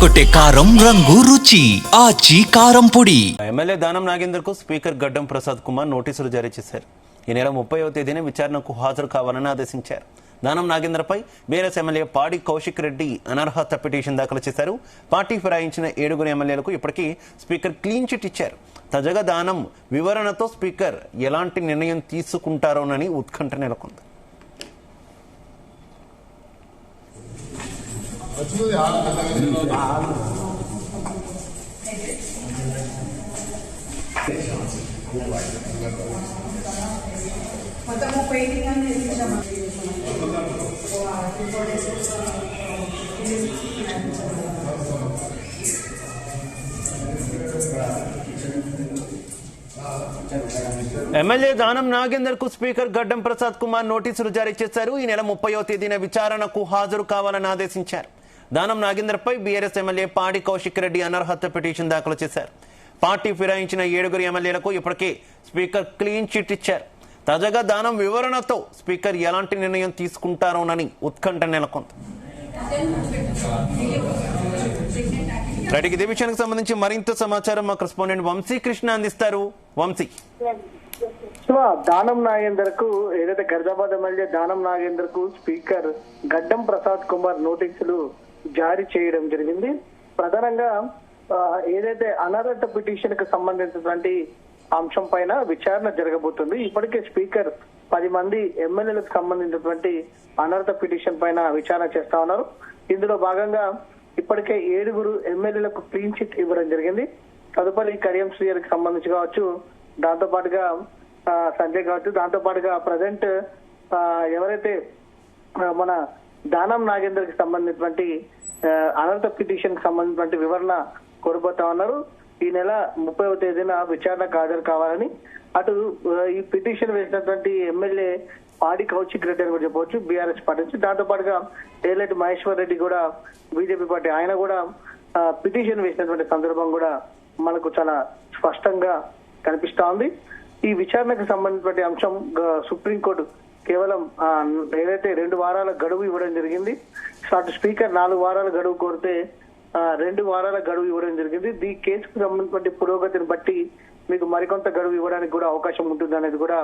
అదరగొట్టే కారం రంగు రుచి ఆచి కారం పొడి. ఎమ్మెల్యే దానం నాగేందర్ కు స్పీకర్ గడ్డం ప్రసాద్ కుమార్ నోటీసులు జారీ చేశారు. ఈ నెల 30వ తేదీన విచారణకు హాజరు కావాలని ఆదేశించారు. దానం నాగేందర్ పై బీఆర్ఎస్ ఎమ్మెల్యే పాడి కౌశిక్ రెడ్డి అనర్హత పిటిషన్ దాఖలు చేశారు. పార్టీ ఫిరాయించిన 7 ఎమ్మెల్యేలకు ఇప్పటికీ స్పీకర్ క్లీన్ చిట్ ఇచ్చారు. తాజాగా దానం వివరణతో స్పీకర్ ఎలాంటి నిర్ణయం తీసుకుంటారోనని ఉత్కంఠ నెలకొంది. ఎమ్మెల్యే దానం నాగేందర్ కు స్పీకర్ గడ్డం ప్రసాద్ కుమార్ నోటీసులు జారీ చేశారు. ఈ నెల 30వ తేదీన విచారణకు హాజరు కావాలని ఆదేశించారు. దానం నాగేందర్ పై బీఆర్ఎస్ ఎమ్మెల్యే పాడి కౌశిక్ రెడ్డి అనర్హత పిటిషన్ దాఖలు చేశారు. పార్టీ ఫిరాయించిన 7 ఎమ్మెల్యేలకు ఇప్పటికే స్పీకర్ క్లీన్ చిట్ ఇచ్చారు. తాజాగా దానం వివరణతో స్పీకర్ ఎలాంటి నిర్ణయం తీసుకుంటారోనని ఉత్కంఠ నెలకొంది. ఇదే విషయానికి సంబంధించి మరింత సమాచారం మా కరెస్పాండెంట్ వంశీకృష్ణ అందిస్తారు. వంశీ, దానం నాగేందర్ కు ఏదైతే ఖైరతాబాద్ ఎమ్మెల్యే దానం నాగేందర్ కు స్పీకర్ గడ్డం ప్రసాద్ కుమార్ నోటీసులు జారీ చేయడం జరిగింది. ప్రధానంగా ఏదైతే అనర్హత పిటిషన్ కు సంబంధించినటువంటి అంశం పైన విచారణ జరగబోతుంది. ఇప్పటికే స్పీకర్ 10 మంది ఎమ్మెల్యేలకు సంబంధించినటువంటి అనర్హత పిటిషన్ పైన విచారణ చేస్తా ఉన్నారు. ఇందులో భాగంగా ఇప్పటికే 7 ఎమ్మెల్యేలకు క్లీన్ చిట్ ఇవ్వడం జరిగింది. తదుపరి కడియం శ్రీయర్ కి సంబంధించి కావచ్చు, దాంతో పాటుగా సంజయ్ కావచ్చు, దాంతో పాటుగా ప్రజెంట్ ఎవరైతే మన దానం నాగేందర్ కి సంబంధించినటువంటి అనర్హత పిటిషన్ కి సంబంధించినటువంటి వివరణ కోరబోతా ఉన్నారు. ఈ నెల 30వ తేదీన విచారణకు హాజరు కావాలని అటు ఈ పిటిషన్ వేసినటువంటి ఎమ్మెల్యే పాడి కౌశిక్ రెడ్డి అని కూడా చెప్పవచ్చు, బీఆర్ఎస్ పార్టీ నుంచి. దాంతో పాటుగా ఏలేటి మహేశ్వర్ రెడ్డి కూడా బీజేపీ పార్టీ, ఆయన కూడా పిటిషన్ వేసినటువంటి సందర్భం కూడా మనకు చాలా స్పష్టంగా కనిపిస్తా ఉంది. ఈ విచారణకు సంబంధించినటువంటి అంశం సుప్రీంకోర్టు కేవలం ఏదైతే 2 వారాల గడువు ఇవ్వడం జరిగింది. అటు స్పీకర్ 4 వారాల గడువు కోరితే 2 వారాల గడువు ఇవ్వడం జరిగింది. ఈ కేసుకు సంబంధించిన పురోగతిని బట్టి మీకు మరికొంత గడువు ఇవ్వడానికి కూడా అవకాశం ఉంటుంది అనేది కూడా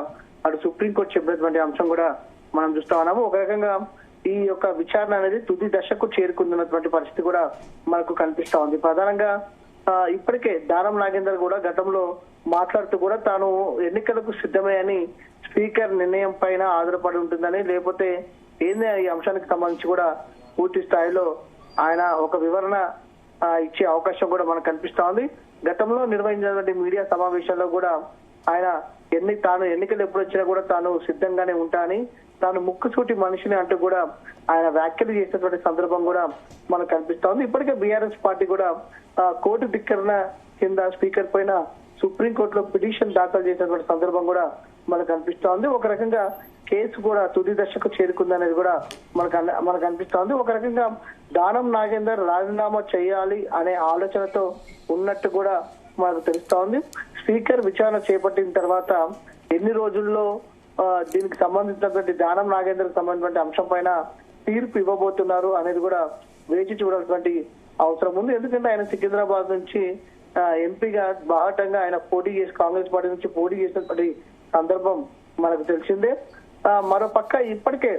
అటు సుప్రీంకోర్టు చెప్పినటువంటి అంశం కూడా మనం చూస్తా ఉన్నాము. ఒక రకంగా ఈ యొక్క విచారణ అనేది తుది దశకు చేరుకుంటున్నటువంటి పరిస్థితి కూడా మనకు కనిపిస్తా ఉంది. ప్రధానంగా ఇప్పటికే దానం నాగేందర్ కూడా గతంలో మాట్లాడుతూ కూడా తాను ఎన్నికలకు సిద్ధమే అని స్పీకర్ నిర్ణయం పైన ఆధారపడి ఉంటుందని, లేకపోతే ఏంది ఈ అంశానికి సంబంధించి కూడా పూర్తి స్థాయిలో ఆయన ఒక వివరణ ఇచ్చే అవకాశం కూడా మనకు కనిపిస్తా ఉంది. గతంలో నిర్వహించినటువంటి మీడియా సమావేశాల్లో కూడా ఆయన తాను ఎన్నికలు ఎప్పుడు వచ్చినా కూడా తాను సిద్ధంగానే ఉంటా అని, తాను ముక్కుసూటి మనిషిని అంటూ కూడా ఆయన వ్యాఖ్యలు చేసినటువంటి సందర్భం కూడా మనకు కనిపిస్తా ఉంది. ఇప్పటికే బీఆర్ఎస్ పార్టీ కూడా కోర్టు ధిక్కరణ కింద స్పీకర్ పైన సుప్రీంకోర్టులో పిటిషన్ దాఖలు చేసినటువంటి సందర్భం కూడా మనకు కనిపిస్తా ఉంది. ఒక రకంగా కేసు కూడా తుది దశకు చేరుకుందనేది కూడా మనకు అనిపిస్తా ఉంది. ఒక రకంగా దానం నాగేందర్ రాజీనామా చేయాలి అనే ఆలోచనతో ఉన్నట్టు కూడా మనకు తెలుస్తా ఉంది. స్పీకర్ విచారణ చేపట్టిన తర్వాత ఎన్ని రోజుల్లో దీనికి సంబంధించినటువంటి దానం నాగేందర్ సంబంధించిన అంశం పైన తీర్పు ఇవ్వబోతున్నారు అనేది కూడా వేచి చూడాల్సినటువంటి అవసరం ఉంది. ఎందుకంటే ఆయన సికింద్రాబాద్ నుంచి ఎంపీగా బాహటంగా ఆయన కాంగ్రెస్ పార్టీ నుంచి పోటీ చేసినటువంటి సందర్భం మనకు తెలిసిందే. మరోపక్క ఇప్పటికే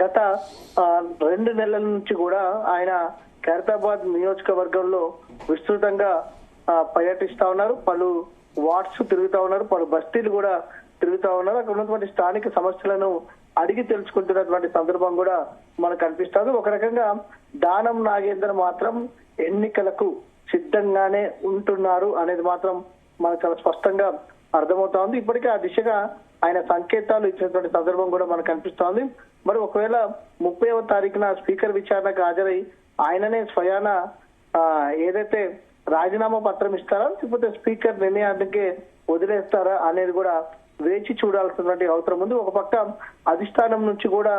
గత 2 నెలల నుంచి కూడా ఆయన ఖైరతాబాద్ నియోజకవర్గంలో విస్తృతంగా పర్యటిస్తా ఉన్నారు. పలు వార్డ్స్ తిరుగుతా ఉన్నారు, పలు బస్తీలు కూడా తిరుగుతా ఉన్నారు. అక్కడ ఉన్నటువంటి స్థానిక సమస్యలను అడిగి తెలుసుకుంటున్నటువంటి సందర్భం కూడా మనకు కనిపిస్తుంది. ఒక రకంగా దానం నాగేందర్ మాత్రం ఎన్నికలకు సిద్ధంగానే ఉంటున్నారు అనేది మాత్రం మనకు చాలా స్పష్టంగా అర్థమవుతా ఉంది. ఇప్పటికే ఆ దిశగా ఆయన సంకేతాలు ఇచ్చినటువంటి సందర్భం కూడా మనకు కనిపిస్తోంది. మరి ఒకవేళ 30వ తారీఖున స్పీకర్ విచారణకు హాజరై ఆయననే స్వయాన ఏదైతే రాజీనామా పత్రం ఇస్తారా, లేకపోతే స్పీకర్ నిర్ణయానికే వదిలేస్తారా అనేది కూడా వేచి చూడాల్సినటువంటి అవసరం ఉంది. ఒక పక్క అధిష్టానం నుంచి కూడా,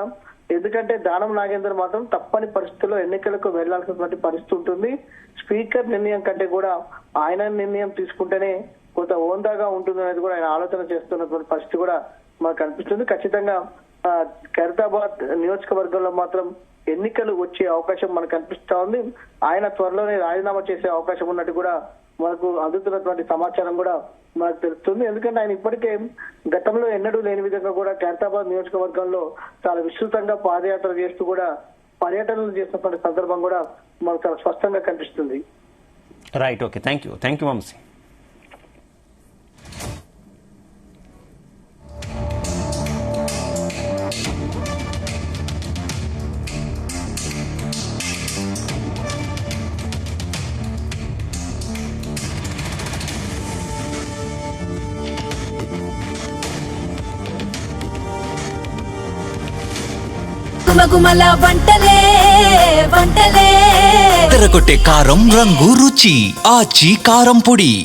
ఎందుకంటే దానం నాగేందర్ మాత్రం తప్పని పరిస్థితుల్లో ఎన్నికలకు వెళ్లాల్సినటువంటి పరిస్థితి ఉంటుంది. స్పీకర్ నిర్ణయం కంటే కూడా ఆయన నిర్ణయం తీసుకుంటేనే కొంత హోందాగా ఉంటుంది అనేది కూడా ఆయన ఆలోచన చేస్తున్నటువంటి పరిస్థితి కూడా మనకు కనిపిస్తుంది. ఖచ్చితంగా ఖైరతాబాద్ నియోజకవర్గంలో మాత్రం ఎన్నికలు వచ్చే అవకాశం మనకు కనిపిస్తా ఉంది. ఆయన త్వరలోనే రాజీనామా చేసే అవకాశం ఉన్నట్టు కూడా మనకు అందుతున్నటువంటి సమాచారం కూడా మనకు తెలుస్తుంది. ఎందుకంటే ఆయన ఇప్పటికే గతంలో ఎన్నడూ లేని విధంగా కూడా ఖైరతాబాద్ నియోజకవర్గంలో చాలా విస్తృతంగా పాదయాత్ర చేస్తూ కూడా పర్యటనలు చేసినటువంటి సందర్భం కూడా మనకు చాలా స్పష్టంగా కనిపిస్తుంది. Right, okay, thank you Vamsi. గుమగుమల వంటలే వంటలే తెరకొట్టే కారం రంగు రుచి ఆచి కారం పొడి.